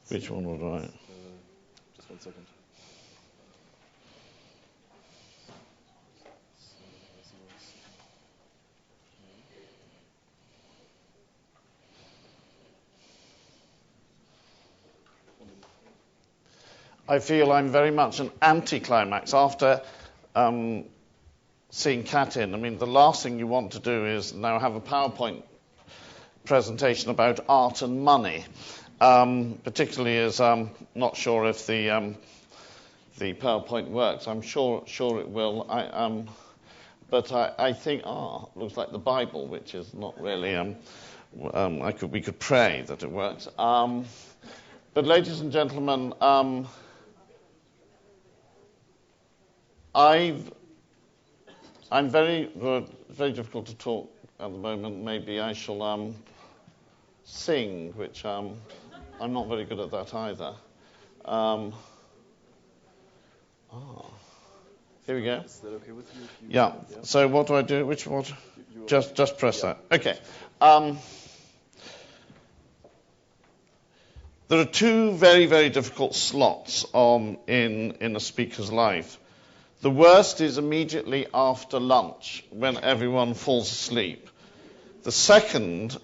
Which one would I? Just 1 second. I feel I'm very much an anticlimax after seeing Cat in. I mean, the last thing you want to do is now have a PowerPoint presentation about art and money, particularly as I'm not sure if the PowerPoint works. I'm sure it will. But I think looks like the Bible, which is not really. We could pray that it works. But ladies and gentlemen, I'm very difficult to talk at the moment. Maybe I shall sing, which I'm not very good at that either. Here we go. Is that okay with you? Yeah. So what do I do? Which one? Just press that. Okay. There are two very, very difficult slots in a speaker's life. The worst is immediately after lunch, when everyone falls asleep. The second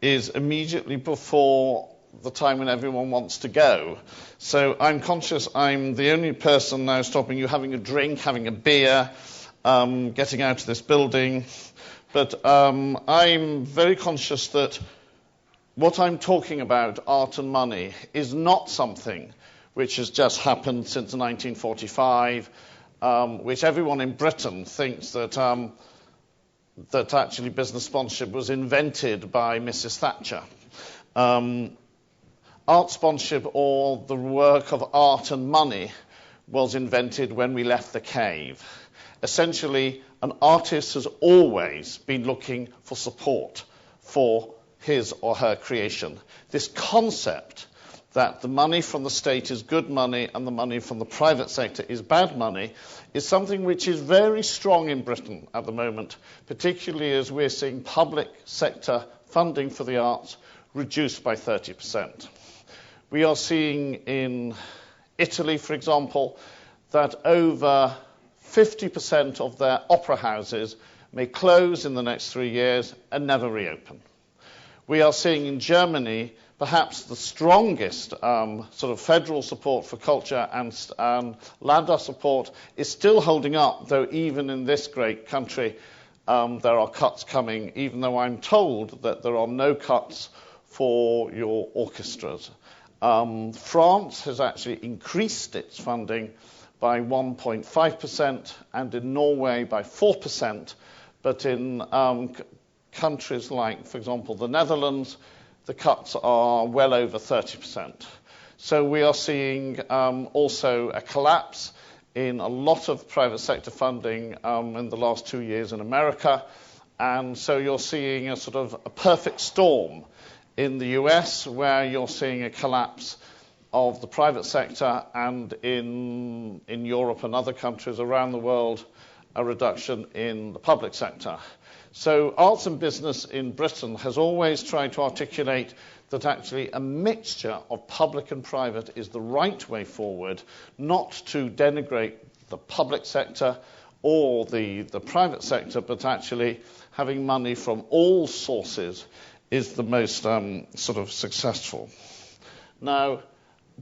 is immediately before the time when everyone wants to go. So I'm conscious I'm the only person now stopping you having a drink, having a beer, getting out of this building. But I'm very conscious that what I'm talking about, art and money, is not something which has just happened since 1945, which everyone in Britain thinks that actually business sponsorship was invented by Mrs. Thatcher. Art sponsorship, or the work of art and money, was invented when we left the cave. Essentially, an artist has always been looking for support for his or her creation. This concept that the money from the state is good money and the money from the private sector is bad money is something which is very strong in Britain at the moment, particularly as we're seeing public sector funding for the arts reduced by 30%. We are seeing in Italy, for example, that over 50% of their opera houses may close in the next 3 years and never reopen. We are seeing in Germany perhaps the strongest sort of federal support for culture and Länder support is still holding up, though even in this great country there are cuts coming, even though I'm told that there are no cuts for your orchestras. France has actually increased its funding by 1.5% and in Norway by 4%, but in countries like, for example, the Netherlands, the cuts are well over 30%. So we are seeing also a collapse in a lot of private sector funding in the last 2 years in America. And so you're seeing a sort of a perfect storm in the US, where you're seeing a collapse of the private sector, and in Europe and other countries around the world, a reduction in the public sector. So arts and business in Britain has always tried to articulate that actually a mixture of public and private is the right way forward, not to denigrate the public sector or the private sector, but actually having money from all sources is the most sort of successful. Now,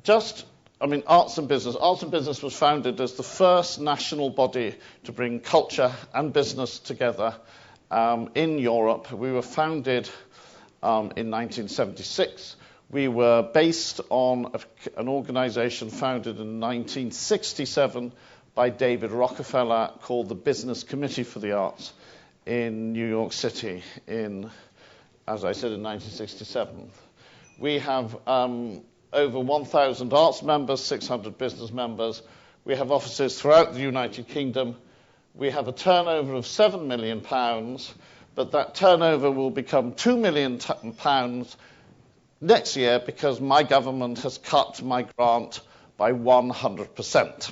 arts and business. Arts and business was founded as the first national body to bring culture and business together in Europe. We were founded in 1976. We were based on an organization founded in 1967 by David Rockefeller called the Business Committee for the Arts in New York City as I said, in 1967. We have over 1,000 arts members, 600 business members. We have offices throughout the United Kingdom. We have a turnover of £7 million, but that turnover will become £2 million next year because my government has cut my grant by 100%.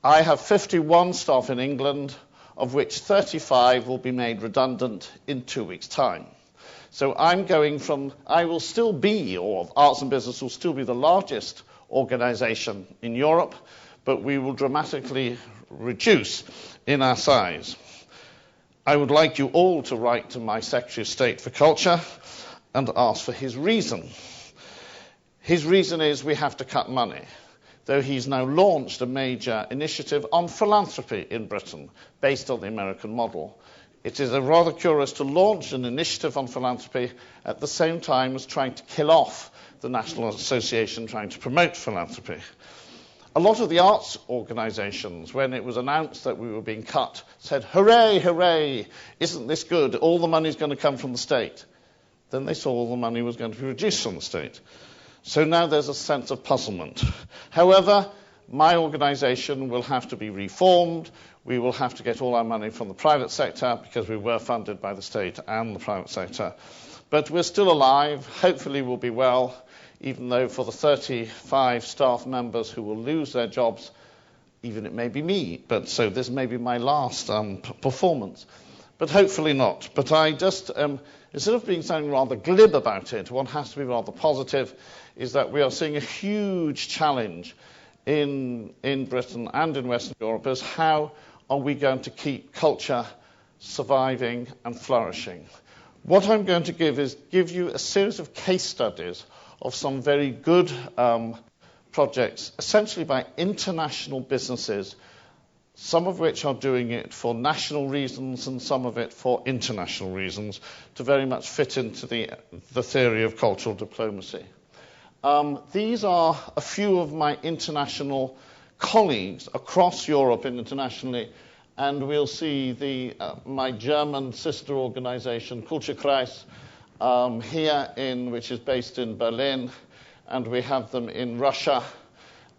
I have 51 staff in England, of which 35 will be made redundant in 2 weeks' time. So I will still be, or Arts and Business will still be the largest organisation in Europe, but we will dramatically reduce in our size. I would like you all to write to my Secretary of State for Culture and ask for his reason. His reason is we have to cut money, though he's now launched a major initiative on philanthropy in Britain, based on the American model. It is rather curious to launch an initiative on philanthropy at the same time as trying to kill off the National Association trying to promote philanthropy. A lot of the arts organisations, when it was announced that we were being cut, said, hooray, hooray, isn't this good? All the money's going to come from the state. Then they saw all the money was going to be reduced from the state. So now there's a sense of puzzlement. However, my organisation will have to be reformed. We will have to get all our money from the private sector because we were funded by the state and the private sector. But we're still alive. Hopefully we'll be well, even though for the 35 staff members who will lose their jobs, even it may be me. But so this may be my last performance. But hopefully not. But I just, instead of being something rather glib about it, one has to be rather positive, is that we are seeing a huge challenge in Britain and in Western Europe is how are we going to keep culture surviving and flourishing. What I'm going to give you a series of case studies of some very good projects, essentially by international businesses, some of which are doing it for national reasons and some of it for international reasons, to very much fit into the theory of cultural diplomacy. These are a few of my international colleagues across Europe and internationally, and we'll see my German sister organisation, Kulturkreis, here which is based in Berlin, and we have them in Russia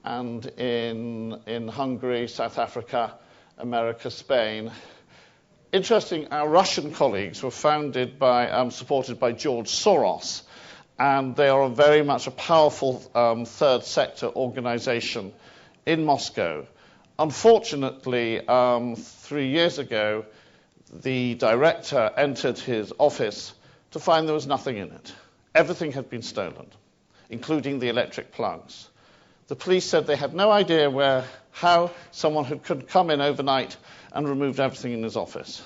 and in Hungary, South Africa, America, Spain. Interesting, our Russian colleagues were supported by George Soros, and they are very much a powerful third sector organisation in Moscow. Unfortunately, 3 years ago, the director entered his office to find there was nothing in it. Everything had been stolen, including the electric plugs. The police said they had no idea how someone could come in overnight and removed everything in his office.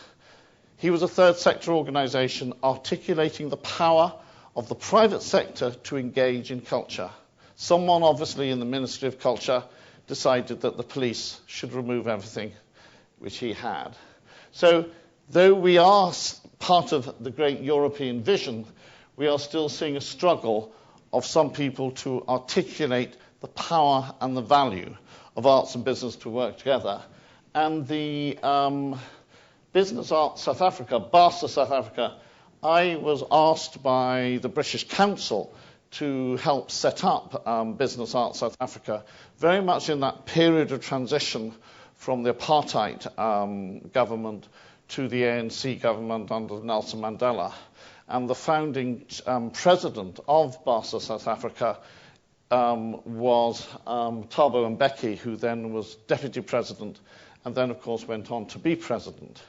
He was a third sector organisation articulating the power of the private sector to engage in culture. Someone, obviously, in the Ministry of Culture decided that the police should remove everything which he had. So, though we are part of the great European vision, we are still seeing a struggle of some people to articulate the power and the value of arts and business to work together. And the Business Arts South Africa, BASA South Africa, I was asked by the British Council to help set up Business Arts South Africa, very much in that period of transition from the apartheid government to the ANC government under Nelson Mandela. And the founding president of BASA South Africa was Thabo Mbeki, who then was deputy president and then, of course, went on to be president.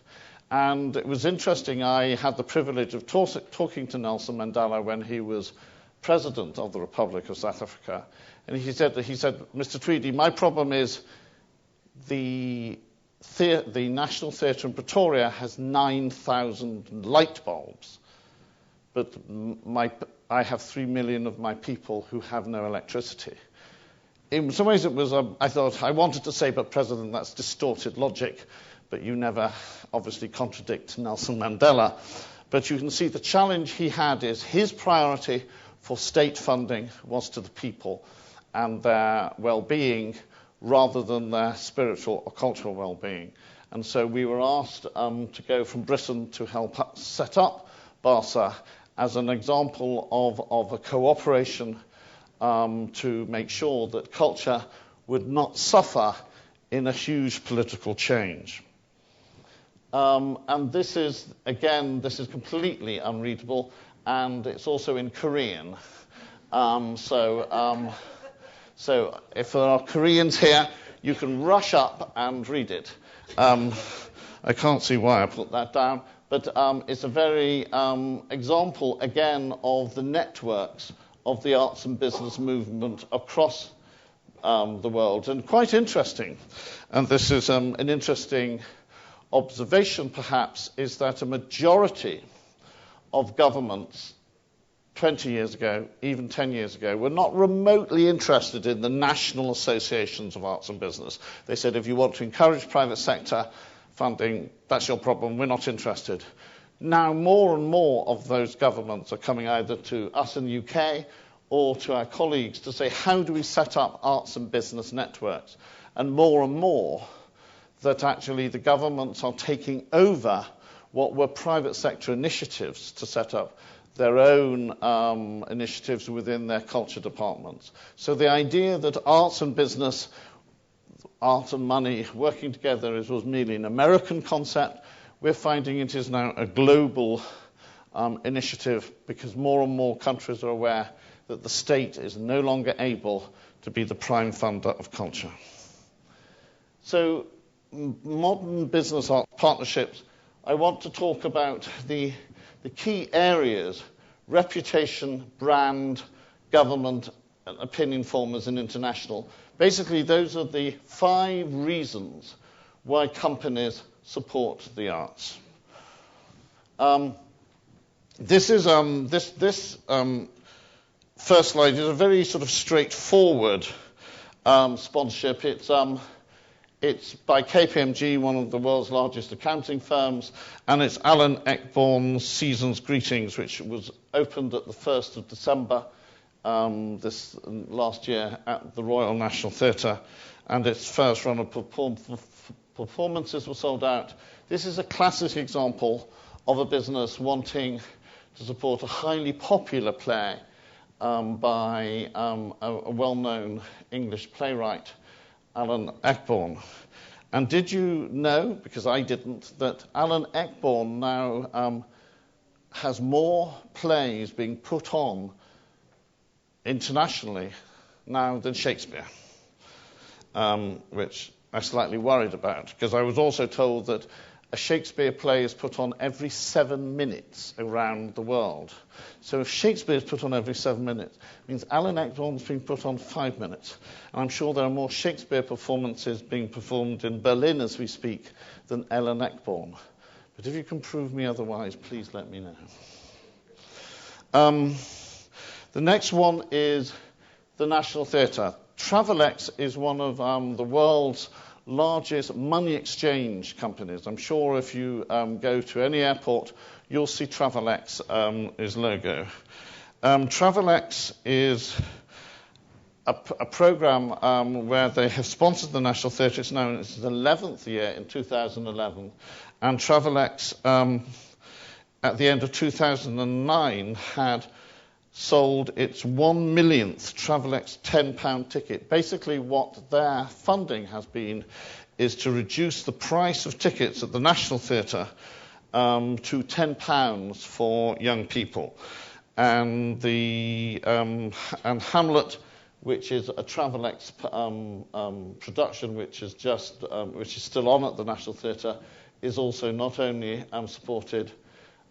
And it was interesting, I had the privilege of talking to Nelson Mandela when he was president of the Republic of South Africa. And he said, Mr. Tweedy, my problem is the National Theatre in Pretoria has 9,000 light bulbs, but I have 3 million of my people who have no electricity. In some ways it was, I thought, I wanted to say, but President, that's distorted logic, but you never obviously contradict Nelson Mandela. But you can see the challenge he had is his priority for state funding was to the people and their well-being rather than their spiritual or cultural well-being. And so we were asked to go from Britain to help set up BASA as an example of a cooperation to make sure that culture would not suffer in a huge political change. And this is completely unreadable, and it's also in Korean. So if there are Koreans here, you can rush up and read it. I can't see why I put that down, but it's a very example, again, of the networks of the arts and business movement across the world. And quite interesting, and this is an interesting observation perhaps, is that a majority of governments 20 years ago, even 10 years ago, were not remotely interested in the national associations of arts and business. They said, if you want to encourage private sector funding, that's your problem, we're not interested. Now more and more of those governments are coming either to us in the UK or to our colleagues to say, how do we set up arts and business networks? And more that actually the governments are taking over what were private sector initiatives to set up their own initiatives within their culture departments. So the idea that arts and business, art and money working together was merely an American concept, we're finding it is now a global initiative, because more and more countries are aware that the state is no longer able to be the prime funder of culture. So modern business art partnerships, I want to talk about the key areas: reputation, brand, government, opinion formers, and international. Basically, those are the 5 reasons why companies support the arts. This first slide is a very sort of straightforward sponsorship. It's by KPMG, one of the world's largest accounting firms, and it's Alan Eckbourne's Season's Greetings, which was opened at the 1st of December this last year at the Royal National Theatre, and its first run of performances were sold out. This is a classic example of a business wanting to support a highly popular play by a well-known English playwright, Alan Eckbourne. And did you know, because I didn't, that Alan Eckbourne now has more plays being put on internationally now than Shakespeare, which I'm slightly worried about, because I was also told that a Shakespeare play is put on every 7 minutes around the world. So if Shakespeare is put on every 7 minutes, it means Alan Eckbourne's being put on 5 minutes. And I'm sure there are more Shakespeare performances being performed in Berlin as we speak than Alan Eckbourne. But if you can prove me otherwise, please let me know. The next one is the National Theatre. Travelex is one of the world's largest money exchange companies. I'm sure if you go to any airport, you'll see Travelex's logo. Travelex is a program where they have sponsored the National Theatre. It's now in its 11th year in 2011. And Travelex, at the end of 2009, had sold its 1 millionth Travelex £10 ticket. Basically what their funding has been is to reduce the price of tickets at the National Theatre to £10 for young people. And and Hamlet, which is a Travelex production which is still on at the National Theatre, is also not only supported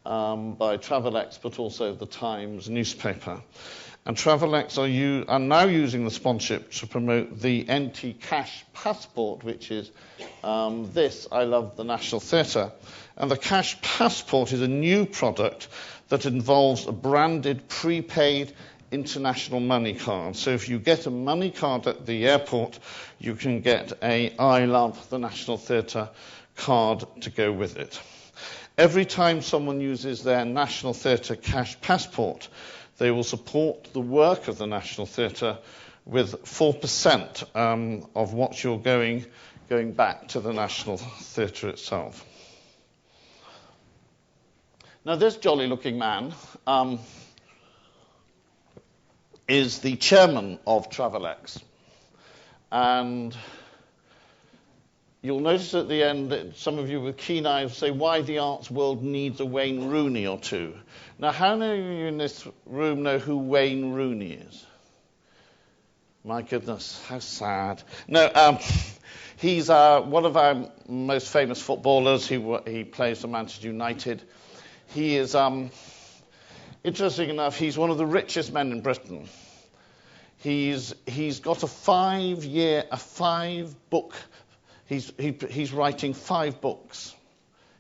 by Travelex, but also the Times newspaper. And Travelex are now using the sponsorship to promote the NT Cash Passport, which is this, I Love the National Theatre. And the Cash Passport is a new product that involves a branded prepaid international money card. So if you get a money card at the airport, you can get a I Love the National Theatre card to go with it. Every time someone uses their National Theatre Cash Passport, they will support the work of the National Theatre with 4% of what you're going back to the National Theatre itself. Now, this jolly-looking man is the chairman of Travelex. And you'll notice at the end that some of you with keen eyes say why the arts world needs a Wayne Rooney or two. Now, how many of you in this room know who Wayne Rooney is? My goodness, how sad. No, He's one of our most famous footballers. He plays for Manchester United. He is, interesting enough, he's one of the richest men in Britain. He's got a 5-book. He's writing 5 books.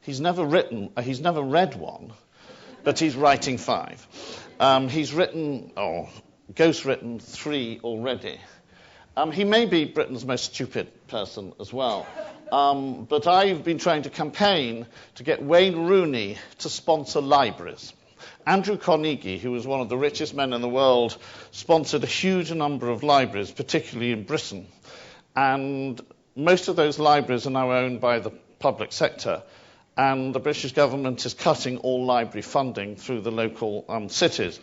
He's never read one, but he's writing 5. He's ghostwritten 3 already. He may be Britain's most stupid person as well. But I've been trying to campaign to get Wayne Rooney to sponsor libraries. Andrew Carnegie, who was one of the richest men in the world, sponsored a huge number of libraries, particularly in Britain. And most of those libraries are now owned by the public sector. And the British government is cutting all library funding through the local cities.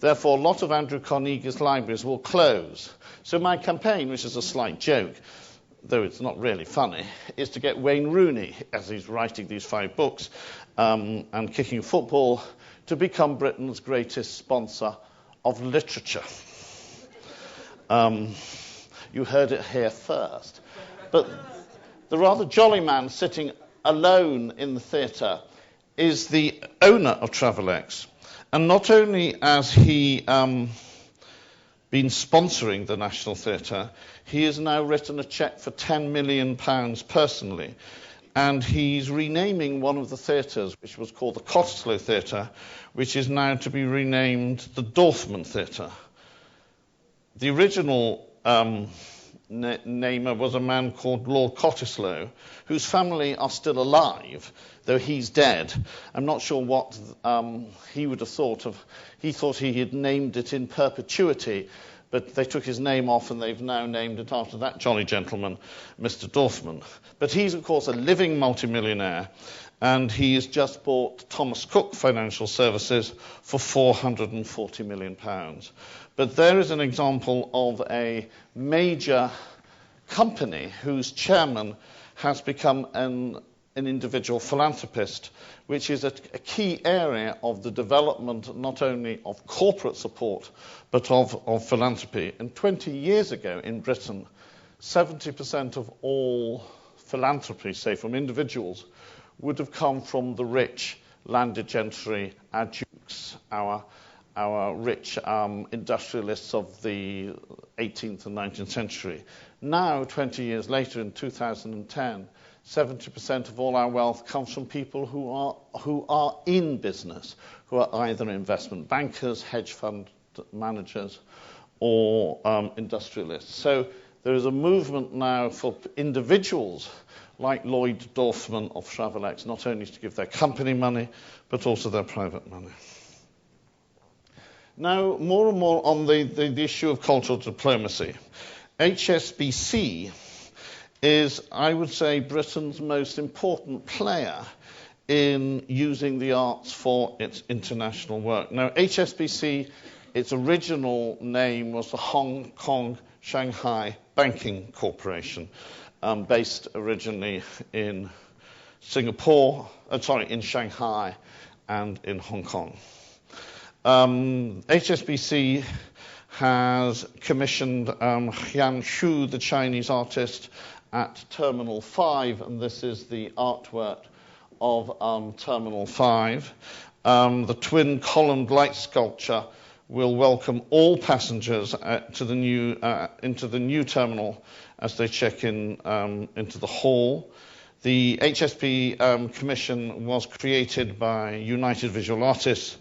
Therefore, a lot of Andrew Carnegie's libraries will close. So my campaign, which is a slight joke, though it's not really funny, is to get Wayne Rooney, as he's writing these 5 books and kicking football, to become Britain's greatest sponsor of literature. You heard it here first. But the rather jolly man sitting alone in the theatre is the owner of Travelex. And not only has he been sponsoring the National Theatre, he has now written a cheque for £10 million personally. And he's renaming one of the theatres, which was called the Cottesloe Theatre, which is now to be renamed the Dorfman Theatre. The original namer was a man called Lord Cottesloe, whose family are still alive, though he's dead. I'm not sure what he would have thought of. He thought he had named it in perpetuity, but they took his name off and they've now named it after that jolly gentleman, Mr. Dorfman. But he's, of course, a living multimillionaire, and he has just bought Thomas Cook Financial Services for £440 million. But there is an example of a major company whose chairman has become an individual philanthropist, which is a key area of the development not only of corporate support, but of philanthropy. And 20 years ago in Britain, 70% of all philanthropy, say from individuals, would have come from the rich landed gentry, our dukes, our rich industrialists of the 18th and 19th century. Now, 20 years later, in 2010, 70% of all our wealth comes from people who are in business, who are either investment bankers, hedge fund managers, or industrialists. So there is a movement now for individuals like Lloyd Dorfman of Travelex, not only to give their company money, but also their private money. Now, more and more on the issue of cultural diplomacy. HSBC is, I would say, Britain's most important player in using the arts for its international work. Now, HSBC, its original name was the Hong Kong Shanghai Banking Corporation, based originally in in Shanghai and in Hong Kong. HSBC has commissioned Yan Shu, the Chinese artist, at Terminal 5, and this is the artwork of Terminal 5. The twin columned light sculpture will welcome all passengers into the new terminal as they check in into the hall. The HSP Commission was created by United Visual Artists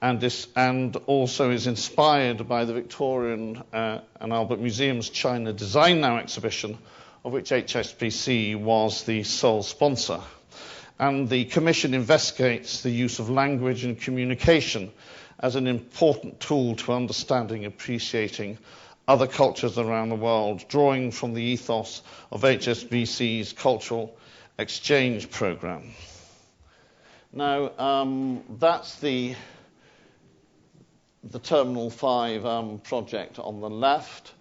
and also is inspired by the Victorian and Albert Museum's China Design Now exhibition, of which HSBC was the sole sponsor. And the Commission investigates the use of language and communication as an important tool to understanding and appreciating other cultures around the world, drawing from the ethos of HSBC's cultural exchange program. Now, that's the Terminal 5 project on the left.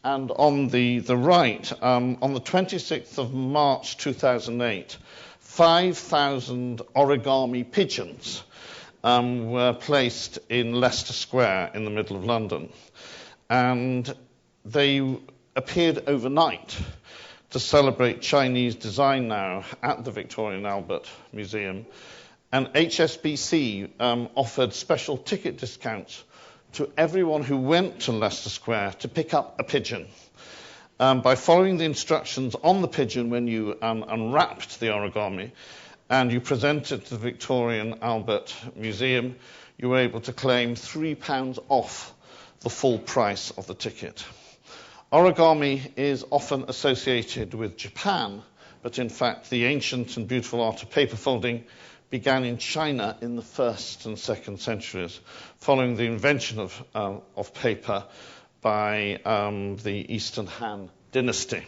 And on the right, on the 26th of March 2008, 5,000 origami pigeons were placed in Leicester Square in the middle of London. And they appeared overnight to celebrate Chinese design now at the Victoria and Albert Museum. And HSBC offered special ticket discounts to everyone who went to Leicester Square to pick up a pigeon. By following the instructions on the pigeon when you unwrapped the origami and you presented to the Victoria and Albert Museum, you were able to claim £3 off the full price of the ticket. Origami is often associated with Japan, but in fact the ancient and beautiful art of paper folding began in China in the 1st and 2nd centuries, following the invention of paper by the Eastern Han dynasty.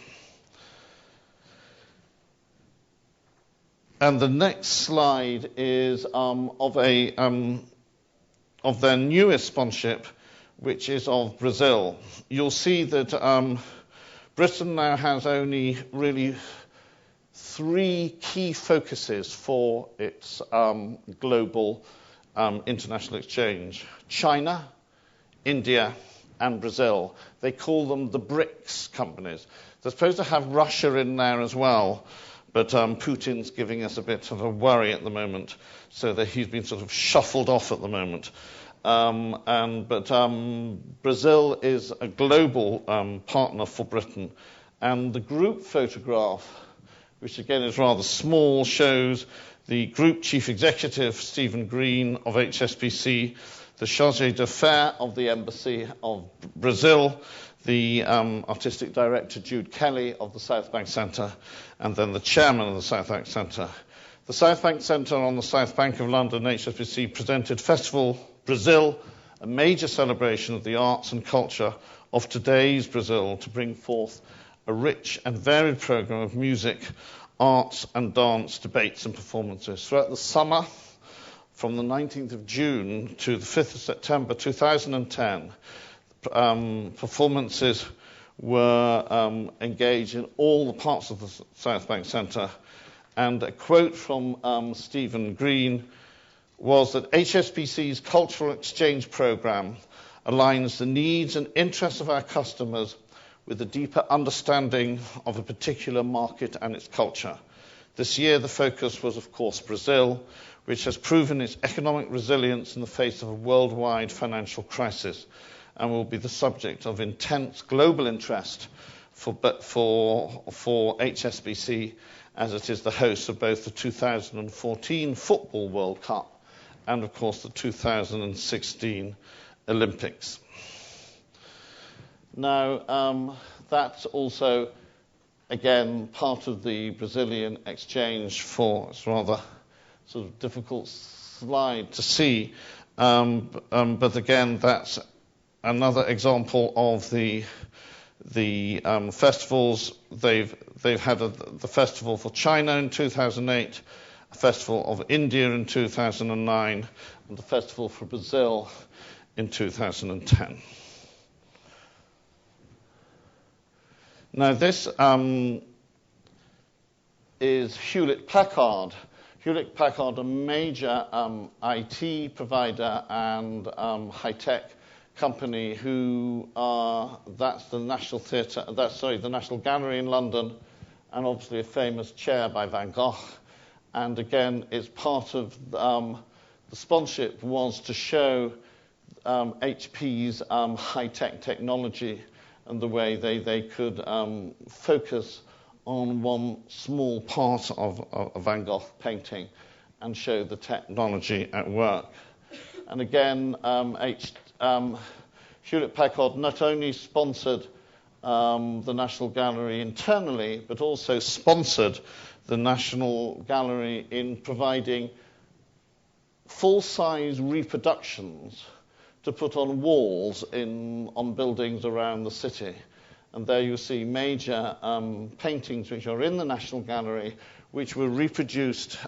And the next slide is of their newest sponsorship, which is of Brazil. You'll see that Britain now has only really 3 key focuses for its global international exchange: China, India, and Brazil. They call them the BRICS companies. They're supposed to have Russia in there as well, but Putin's giving us a bit of a worry at the moment, so that he's been sort of shuffled off at the moment. But Brazil is a global partner for Britain, and the group photograph, which again is rather small, shows the group chief executive, Stephen Green of HSBC, the chargé d'affaires of the Embassy of Brazil, the artistic director, Jude Kelly, of the South Bank Centre, and then the chairman of the South Bank Centre. The South Bank Centre on the South Bank of London, HSBC, presented Festival Brazil, a major celebration of the arts and culture of today's Brazil, to bring forth a rich and varied programme of music, arts and dance, debates and performances. Throughout the summer, from the 19th of June to the 5th of September 2010, performances were engaged in all the parts of the South Bank Centre. And a quote from Stephen Green was that HSBC's cultural exchange programme aligns the needs and interests of our customers with a deeper understanding of a particular market and its culture. This year the focus was, of course, Brazil, which has proven its economic resilience in the face of a worldwide financial crisis and will be the subject of intense global interest for HSBC, as it is the host of both the 2014 Football World Cup and, of course, the 2016 Olympics. Now, that's also, again, part of the Brazilian exchange for, it's rather sort of difficult slide to see, but again, that's another example of the festivals. They've had the Festival for China in 2008, a Festival of India in 2009, and the Festival for Brazil in 2010. Now this is Hewlett-Packard. Hewlett-Packard, a major IT provider and high-tech company who that's the National Theatre, the National Gallery in London, and obviously a famous chair by Van Gogh. And again, it's part of the sponsorship was to show HP's high-tech technology and the way they could focus on one small part of a Van Gogh painting and show the technology at work. And again, Hewlett-Packard not only sponsored the National Gallery internally, but also sponsored the National Gallery in providing full-size reproductions to put on walls on buildings around the city. And there you see major paintings which are in the National Gallery, which were reproduced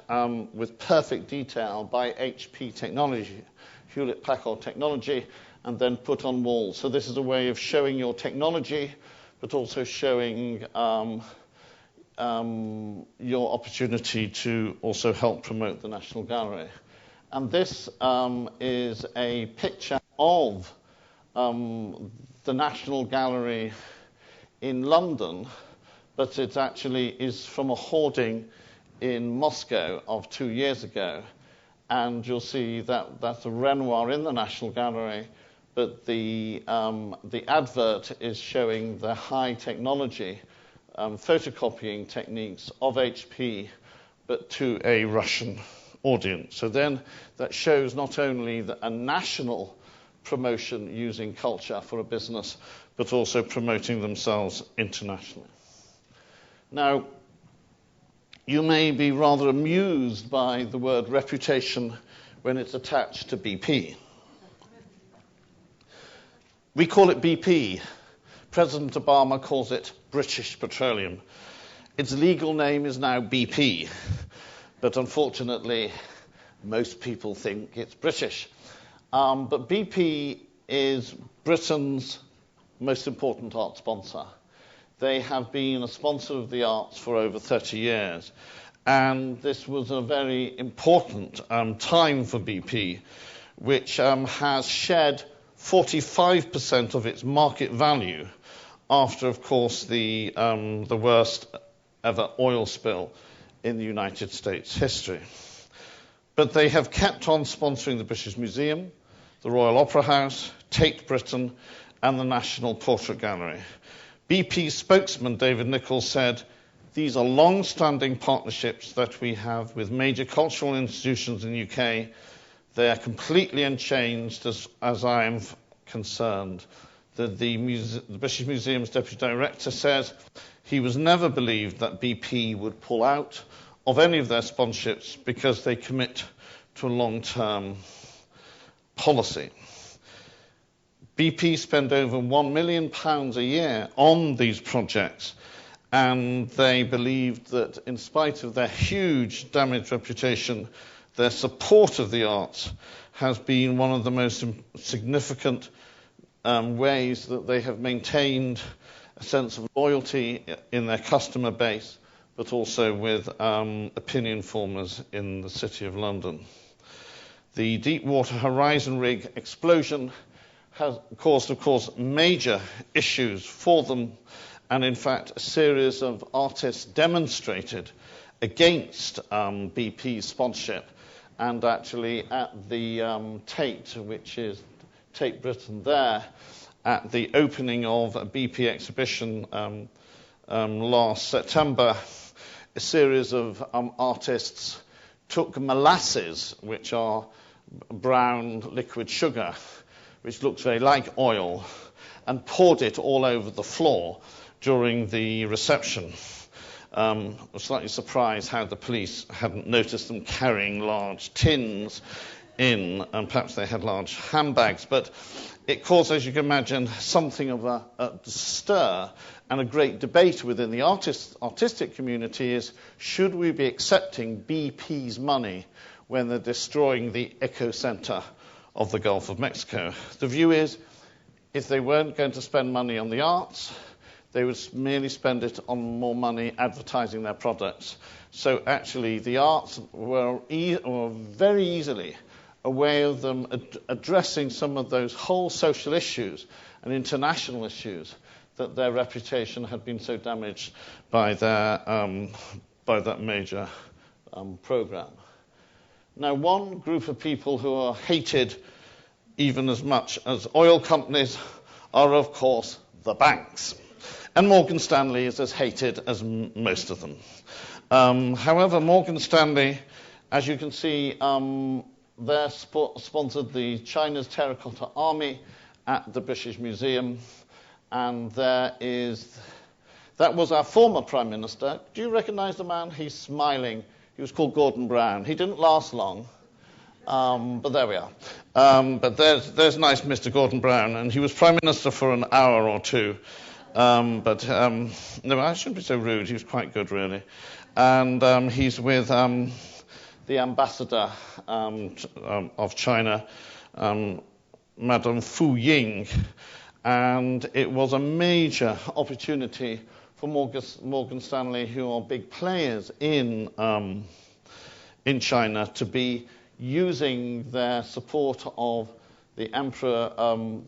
with perfect detail by HP technology, Hewlett-Packard technology, and then put on walls. So this is a way of showing your technology, but also showing your opportunity to also help promote the National Gallery. And this is a picture of the National Gallery in London but it actually is from a hoarding in Moscow of 2 years ago. And you'll see that that's a Renoir in the National Gallery, but the advert is showing the high technology photocopying techniques of HP, but to a Russian audience. So then that shows not only a national promotion using culture for a business, but also promoting themselves internationally. Now, you may be rather amused by the word reputation when it's attached to BP. We call it BP. President Obama calls it British Petroleum. Its legal name is now BP, but unfortunately, most people think it's British. But BP is Britain's most important art sponsor. They have been a sponsor of the arts for over 30 years. And this was a very important time for BP, which has shed 45% of its market value after, of course, the worst ever oil spill in the United States history. But they have kept on sponsoring the British Museum, the Royal Opera House, Tate Britain, and the National Portrait Gallery. BP spokesman David Nichols said, "These are long-standing partnerships that we have with major cultural institutions in the UK. They are completely unchanged as I am concerned." The British Museum's Deputy Director says he was never believed that BP would pull out of any of their sponsorships because they commit to a long-term policy. BP spend over £1 million a year on these projects, and they believed that in spite of their huge damaged reputation, their support of the arts has been one of the most significant ways that they have maintained a sense of loyalty in their customer base, but also with opinion formers in the City of London. The Deepwater Horizon rig explosion has caused, of course, major issues for them, and in fact a series of artists demonstrated against BP's sponsorship, and actually at the Tate, which is Tate Britain there, at the opening of a BP exhibition last September, a series of artists took molasses, which are brown liquid sugar, which looks very like oil, and poured it all over the floor during the reception. I was slightly surprised how the police hadn't noticed them carrying large tins in, and perhaps they had large handbags, but it caused, as you can imagine, something of a stir, and a great debate within the artistic community is, should we be accepting BP's money when they're destroying the eco-centre of the Gulf of Mexico? The view is, if they weren't going to spend money on the arts, they would merely spend it on more money advertising their products. So actually, the arts were very easily a way of them addressing some of those whole social issues and international issues that their reputation had been so damaged by that major program. Now, one group of people who are hated even as much as oil companies are, of course, the banks. And Morgan Stanley is as hated as most of them. However, Morgan Stanley, as you can see, they sponsored the China's Terracotta Army at the British Museum, and that was our former Prime Minister. Do you recognise the man? He's smiling. He was called Gordon Brown. He didn't last long, but there we are. But there's nice Mr. Gordon Brown, and he was Prime Minister for an hour or two. No, I shouldn't be so rude. He was quite good, really. And he's with the ambassador of China, Madame Fu Ying, and it was a major opportunity for Morgan Stanley, who are big players in China, to be using their support of the Emperor,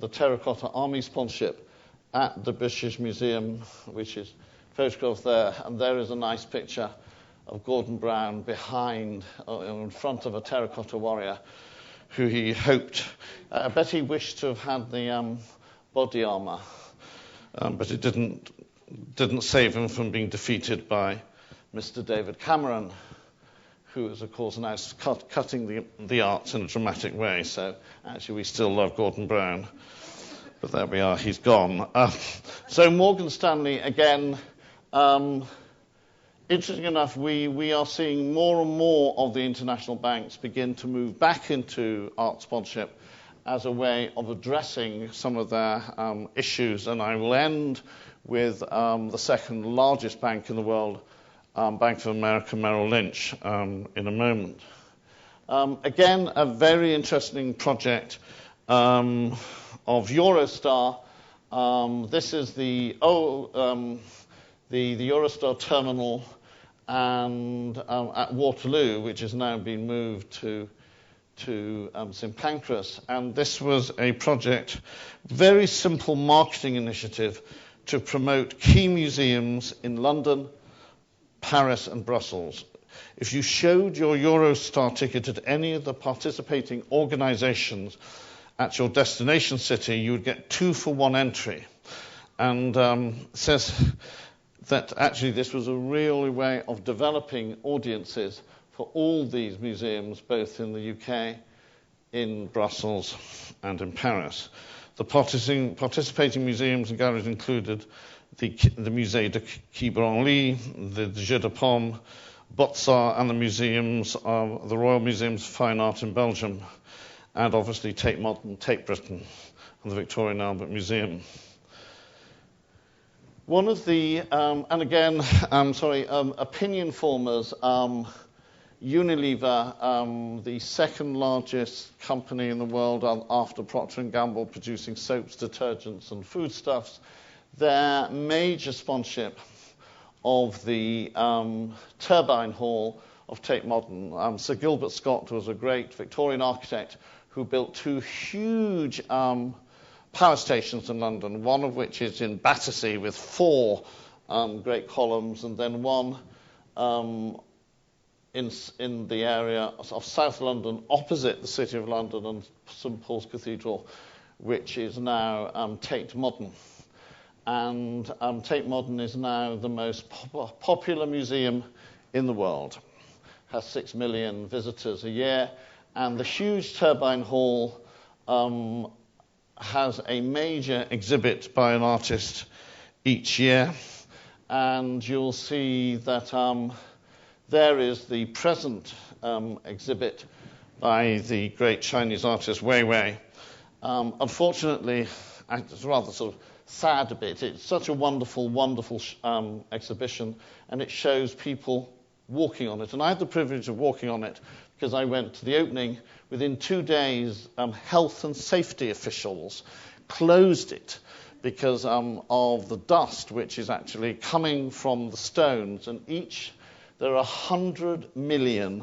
the Terracotta Army sponsorship at the British Museum, which is photograph there, and there is a nice picture of Gordon Brown behind, in front of a terracotta warrior, who he hoped, I bet he wished to have had the body armour, but it didn't save him from being defeated by Mr. David Cameron, who is, of course, now cutting the arts in a dramatic way. So actually we still love Gordon Brown. But there we are, he's gone. So Morgan Stanley, again, interesting enough, we are seeing more and more of the international banks begin to move back into art sponsorship as a way of addressing some of their issues. And I will end with the second largest bank in the world, Bank of America Merrill Lynch, in a moment. Again, a very interesting project of Eurostar. This is the Eurostar terminal and at Waterloo, which has now been moved to St Pancras. And this was a project, very simple marketing initiative to promote key museums in London, Paris and Brussels. If you showed your Eurostar ticket at any of the participating organisations at your destination city, you would get 2 for 1 entry. And says that actually this was a real way of developing audiences for all these museums, both in the UK, in Brussels and in Paris. The participating museums and galleries included the Musée de Quai Branly, the Jeux de Paume, Botsart, and the Royal Museums of Fine Art in Belgium, and obviously Tate Modern, Tate Britain, and the Victoria and Albert Museum. One of the, opinion formers, Unilever, the second largest company in the world after Procter & Gamble, producing soaps, detergents, and foodstuffs, their major sponsorship of the Turbine Hall of Tate Modern. Sir Gilbert Scott was a great Victorian architect who built 2 huge power stations in London, one of which is in Battersea with 4 great columns, and then one in the area of South London, opposite the City of London and St Paul's Cathedral, which is now Tate Modern. And Tate Modern is now the most popular museum in the world. Has 6 million visitors a year, and the huge Turbine Hall has a major exhibit by an artist each year, and you'll see that there is the present exhibit by the great Chinese artist Wei Wei. Unfortunately, it's rather sort of sad a bit. It's such a wonderful, wonderful exhibition, and it shows people walking on it. And I had the privilege of walking on it because I went to the opening. Within 2 days, health and safety officials closed it because of the dust which is actually coming from the stones. And there are 100 million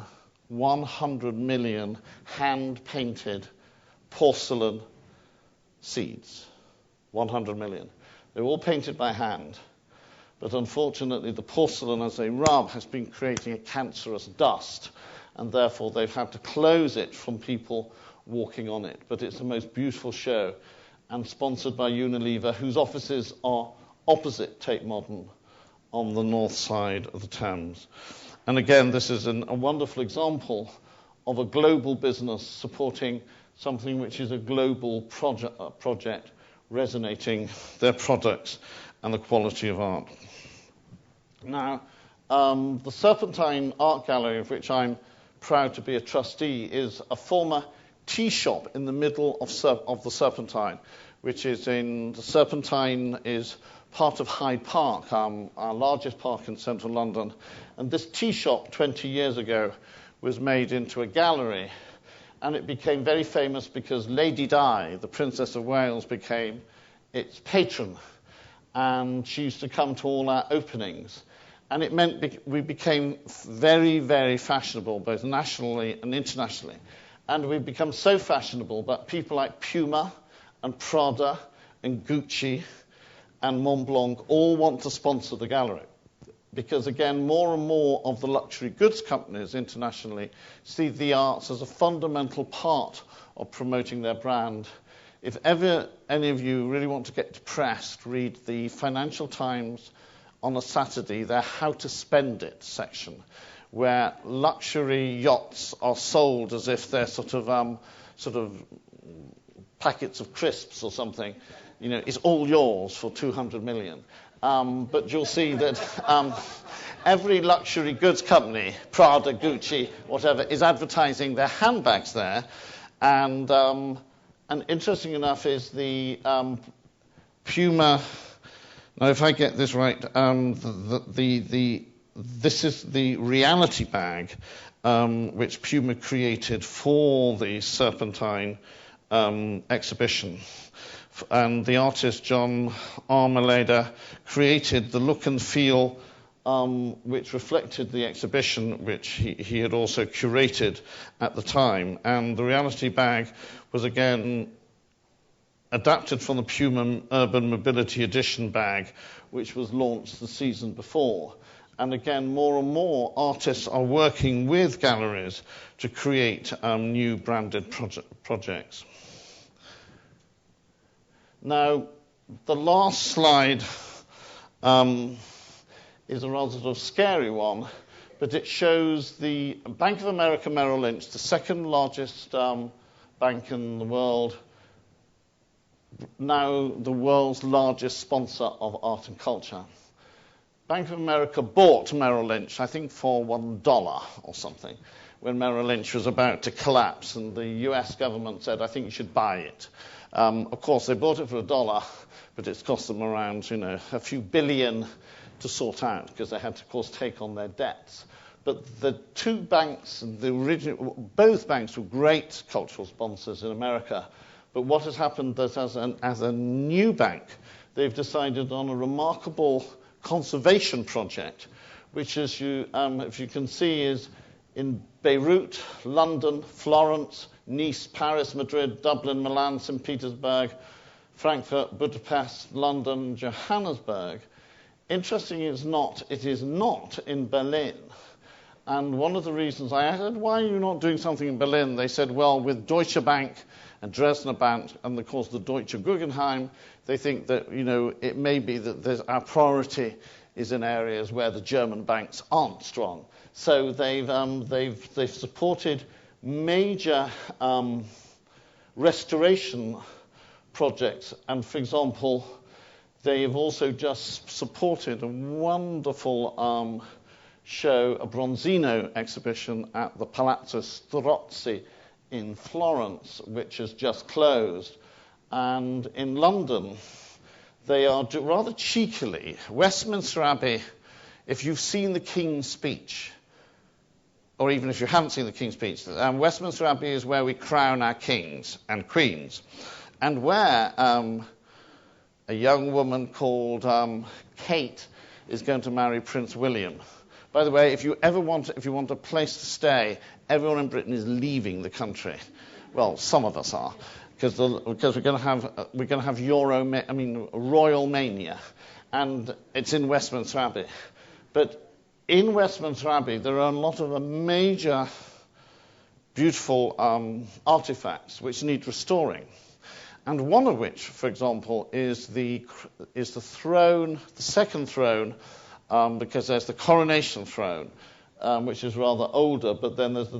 hand-painted porcelain seeds. 100 million. They're all painted by hand. But unfortunately, the porcelain, as they rub, has been creating a cancerous dust, and therefore they've had to close it from people walking on it. But it's the most beautiful show, and sponsored by Unilever, whose offices are opposite Tate Modern on the north side of the Thames. And again, this is a wonderful example of a global business supporting something which is a global project resonating their products and the quality of art. Now, the Serpentine Art Gallery, of which I'm proud to be a trustee, is a former tea shop in the middle of the Serpentine, which is the Serpentine is part of Hyde Park, our largest park in central London. And this tea shop 20 years ago was made into a gallery, and it became very famous because Lady Di, the Princess of Wales, became its patron, and she used to come to all our openings. And it meant we became very, very fashionable, both nationally and internationally. And we've become so fashionable that people like Puma and Prada and Gucci and Mont Blanc all want to sponsor the gallery. Because, again, more and more of the luxury goods companies internationally see the arts as a fundamental part of promoting their brand. If ever any of you really want to get depressed, read the Financial Times on a Saturday, their How to Spend It section, where luxury yachts are sold as if they're sort of packets of crisps or something. You know, it's all yours for 200 million. But you'll see that every luxury goods company, Prada, Gucci, whatever, is advertising their handbags there. And interesting enough is the Puma. Now, if I get this right, this is the reality bag which Puma created for the Serpentine exhibition. And the artist John Armaleda created the look and feel which reflected the exhibition, which he had also curated at the time. And the reality bag was again adapted from the Puma Urban Mobility Edition bag, which was launched the season before. And again, more and more artists are working with galleries to create new branded projects. Now, the last slide is a rather sort of scary one, but it shows the Bank of America Merrill Lynch, the second largest bank in the world, now the world's largest sponsor of art and culture. Bank of America bought Merrill Lynch, I think, for $1 or something, when Merrill Lynch was about to collapse, and the US government said, I think you should buy it. Of course, they bought it for $1, but it's cost them around, a few billion to sort out, because they had to, of course, take on their debts. But the two banks, both banks were great cultural sponsors in America. But what has happened is, as a new bank, they've decided on a remarkable conservation project, which, if you can see, is in Beirut, London, Florence, Nice, Paris, Madrid, Dublin, Milan, St. Petersburg, Frankfurt, Budapest, London, Johannesburg. Interesting it is not in Berlin. And one of the reasons I asked, why are you not doing something in Berlin? They said, well, with Deutsche Bank and Dresdner Bank and, of course, the Deutsche Guggenheim, they think that, it may be that our priority is in areas where the German banks aren't strong. So they've supported major restoration projects. And, for example, they have also just supported a wonderful show, a Bronzino exhibition at the Palazzo Strozzi in Florence, which has just closed. And in London, they are rather cheekily, Westminster Abbey, if you've seen the King's Speech, or even if you haven't seen the King's Speech, Westminster Abbey is where we crown our kings and queens, and where a young woman called Kate is going to marry Prince William. By the way, if you want a place to stay, everyone in Britain is leaving the country. Well, some of us are, because we're going to have royal mania, and it's in Westminster Abbey. But in Westminster Abbey, there are a lot of major, beautiful artifacts which need restoring. And one of which, for example, is the throne, the second throne, because there's the coronation throne, which is rather older, but then there's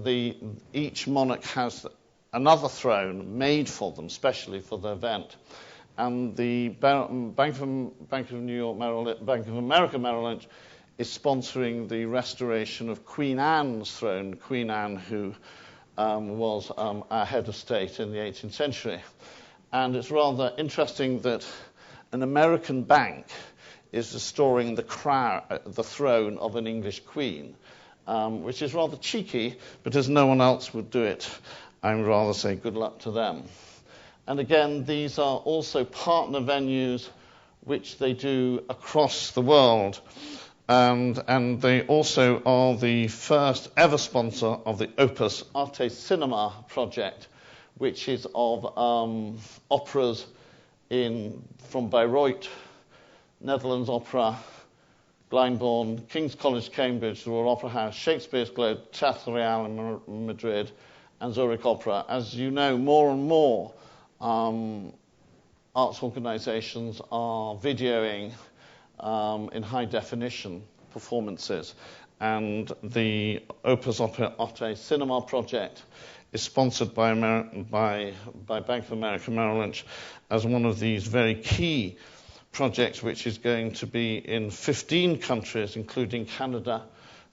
each monarch has another throne made for them, specially for the event. And the Bank of America Merrill Lynch is sponsoring the restoration of Queen Anne's throne, Queen Anne, who was our head of state in the 18th century. And it's rather interesting that an American bank is restoring the throne of an English queen, which is rather cheeky, but as no one else would do it, I would rather say good luck to them. And again, these are also partner venues which they do across the world. And they also are the first ever sponsor of the Opus Arte Cinema project, which is of operas from Bayreuth, Netherlands Opera, Glyndebourne, King's College Cambridge, the Royal Opera House, Shakespeare's Globe, Teatro Real in Madrid, and Zurich Opera. As you know, more and more arts organisations are videoing in high definition performances, and the Opus Arte Cinema project is sponsored by Bank of America Merrill Lynch as one of these very key projects, which is going to be in 15 countries, including Canada,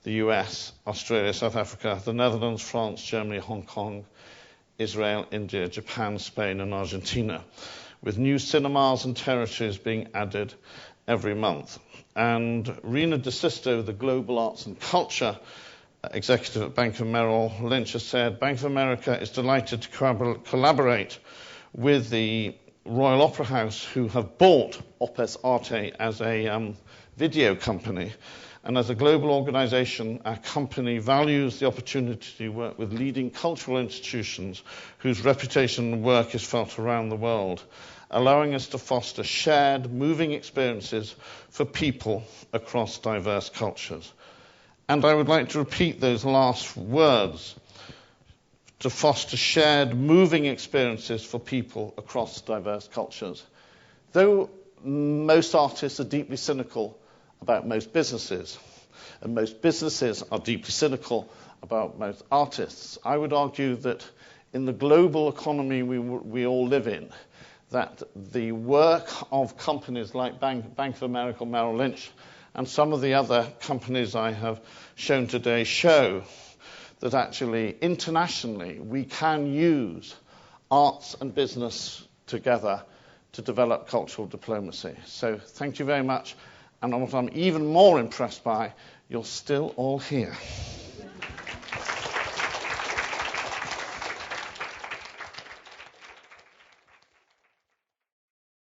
the US, Australia, South Africa, the Netherlands, France, Germany, Hong Kong, Israel, India, Japan, Spain, and Argentina, with new cinemas and territories being added every month. And Rena DeSisto, the Global Arts and Culture executive at Bank of Merrill Lynch, has said, Bank of America is delighted to collaborate with the Royal Opera House, who have bought Opus Arte as a video company. And as a global organisation, our company values the opportunity to work with leading cultural institutions whose reputation and work is felt around the world, allowing us to foster shared, moving experiences for people across diverse cultures. And I would like to repeat those last words: to foster shared, moving experiences for people across diverse cultures. Though most artists are deeply cynical about most businesses, and most businesses are deeply cynical about most artists, I would argue that in the global economy we all live in, that the work of companies like Bank of America, Merrill Lynch, and some of the other companies I have shown today show that actually internationally we can use arts and business together to develop cultural diplomacy. So thank you very much. And what I'm even more impressed by, you're still all here.